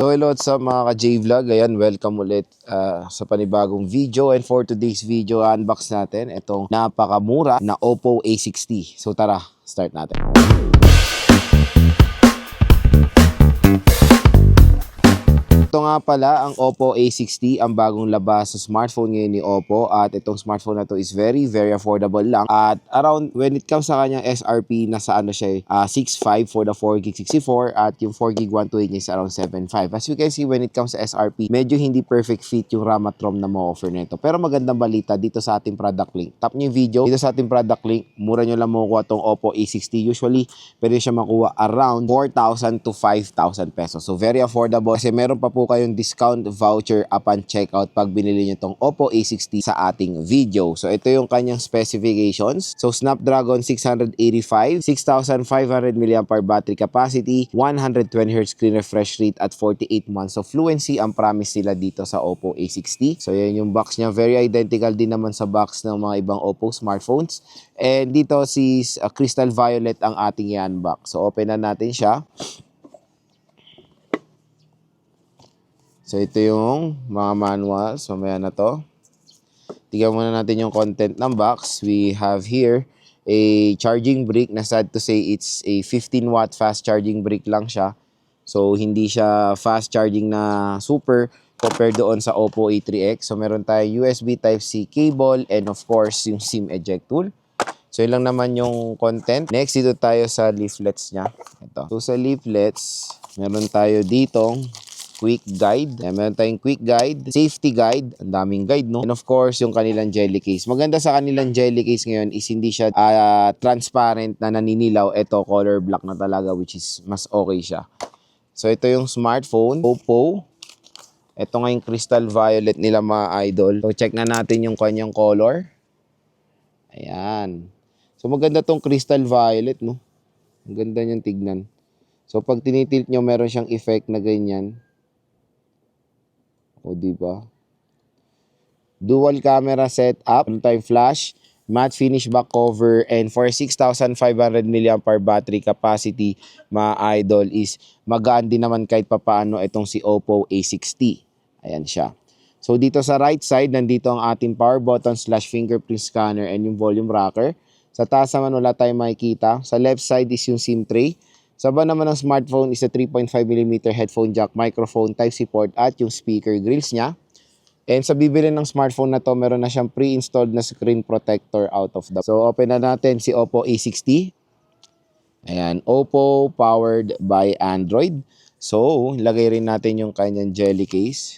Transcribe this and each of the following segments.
So hello sa mga ka-J-Vlog, ayan, welcome ulit sa panibagong video. And for today's video, unbox natin itong napakamura na Oppo A60. So tara, start natin. Ito nga pala ang Oppo A60, ang bagong labas sa smartphone ngayon ni Oppo, at itong smartphone na to is very affordable lang. At around when it comes sa kanyang SRP, nasa ano siya, 6.5 for the 4GB 64 at yung 4GB 128 is around 7.5. As you can see, when it comes sa SRP, medyo hindi perfect fit yung RAM at ROM na ma-offer nito. Pero magandang balita dito sa ating product link. Tap nyo yung video, dito sa ating product link, mura nyo lang makukuha itong Oppo A60. Usually, pwede siya makuha around 4,000 to 5,000 pesos. So very affordable kasi meron pa po kayong discount voucher upon checkout pag binili nyo itong Oppo A60 sa ating video. So ito yung kanyang specifications. So Snapdragon 685, 6,500 mAh battery capacity, 120Hz screen refresh rate at 48 months of fluency ang promise nila dito sa Oppo A60. So yan yung box niya. Very identical din naman sa box ng mga ibang Oppo smartphones. And dito si Crystal Violet ang ating i-unbox. So open na natin siya. So ito yung mga manuals, mamaya na to. Tignan muna natin yung content ng box. We have here a charging brick na sad to say it's a 15 watt fast charging brick lang siya. So hindi siya fast charging na super compared doon sa Oppo A3X. So meron tayong USB Type-C cable and of course yung SIM eject tool. So yun lang naman yung content. Next, dito tayo sa leaflets niya. Ito. So sa leaflets, meron tayo ditong quick guide. Meron tayong quick guide, safety guide, ang daming guide, no? And of course, yung kanilang jelly case. Maganda sa kanilang jelly case ngayon is hindi siya transparent na naninilaw. Ito, color black na talaga, which is mas okay siya. So ito yung smartphone, Oppo. Ito nga yung crystal violet nila mga idol. So check na natin yung kanyang color. Ayan. So maganda tong crystal violet, no? Ang ganda niyang tignan. So pag tinitilt nyo, meron siyang effect na ganyan. O diba? Dual camera setup, one-time flash, matte finish back cover, and for 6,500 mAh battery capacity, mga idol, is magaan din naman kahit papaano itong si Oppo A60. Ayan siya. So dito sa right side, nandito ang ating power button / fingerprint scanner and yung volume rocker. Sa taas naman wala tayong makikita. Sa left side is yung SIM tray. Sa baba naman ng smartphone is a 3.5mm headphone jack, microphone, Type-C port at yung speaker grills niya. And sa bibili ng smartphone na to, meron na siyang pre-installed na screen protector out of the... So open na natin si Oppo A60. Ayan, Oppo powered by Android. So lagay rin natin yung kanyang jelly case.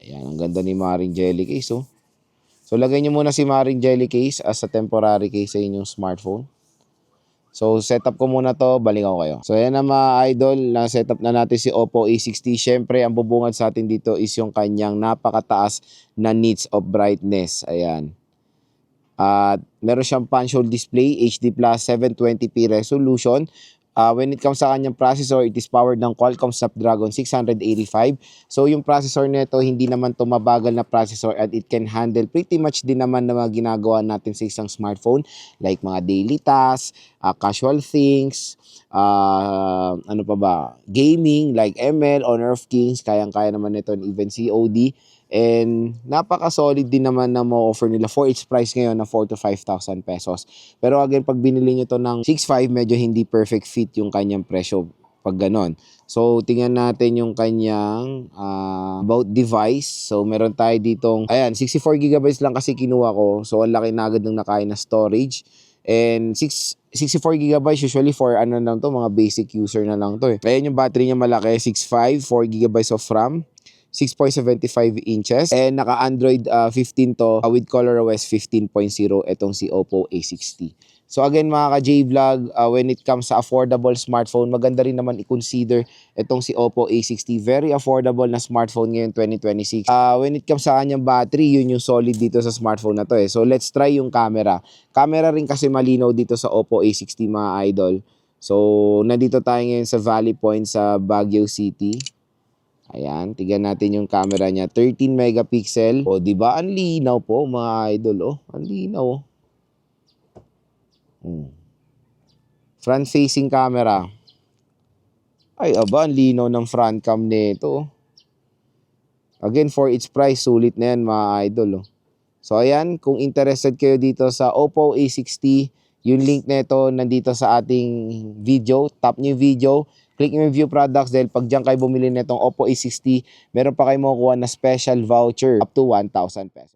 Ayan, ang ganda ni Maring jelly case, oh. So lagay nyo muna si Maring jelly case as a temporary case sa inyong smartphone. So, setup ko muna to, balik ako kayo. So, ayan na mga idol, na-setup na natin si Oppo A60. Siyempre, ang bubungad sa atin dito is yung kanyang napakataas na nits of brightness. Ayan. At meron siyang punch hole display, HD plus 720p resolution. When it comes sa kanyang processor, it is powered ng Qualcomm Snapdragon 685. So yung processor nito hindi naman to mabagal na processor at it can handle pretty much din naman na mga ginagawa natin sa isang smartphone like mga daily tasks, casual things, ano pa ba, gaming like ML, Honor of Kings, kayang-kaya naman nito and even COD. And napaka-solid din naman na ma-offer nila for its price ngayon na 4,000 to 5,000 pesos. Pero again, pag binili nyo to ng 6.5, medyo hindi perfect fit yung kanyang presyo pag ganon. So, tingnan natin yung kanyang about device. So, meron tayo ditong, ayan, 64GB lang kasi kinuha ko. So, ang laki na agad ng nakain na storage. And 64GB usually for ano lang to, mga basic user na lang to eh. Ayan yung battery niya malaki, 6.5, 4GB of RAM. 6.75 inches and naka-Android 15 to with ColorOS 15.0 itong si Oppo A60. So again mga ka-J-Vlog, when it comes sa affordable smartphone, maganda rin naman i-consider itong si Oppo A60. Very affordable na smartphone ngayon 2026. When it comes sa kanyang battery, yun yung solid dito sa smartphone na to eh. So let's try yung camera. Camera rin kasi malinaw dito sa Oppo A60 mga idol. So nandito tayo ngayon sa Valley Point sa Baguio City. Ayan, tignan natin yung camera niya. 13 megapixel. O, di ba? Ang linaw po, mga idol. Oh, ang linaw. Front-facing camera. Ay, aba, ang linaw ng front cam nito. Again, for its price, sulit na yan mga idol. So ayan, kung interested kayo dito sa Oppo A60, yung link nito nandito sa ating video. Tap nyo yung video, click nyo yung view products dahil pag dyan kayo bumili nitong Oppo A60, meron pa kayo makukuha na special voucher up to 1,000 pesos.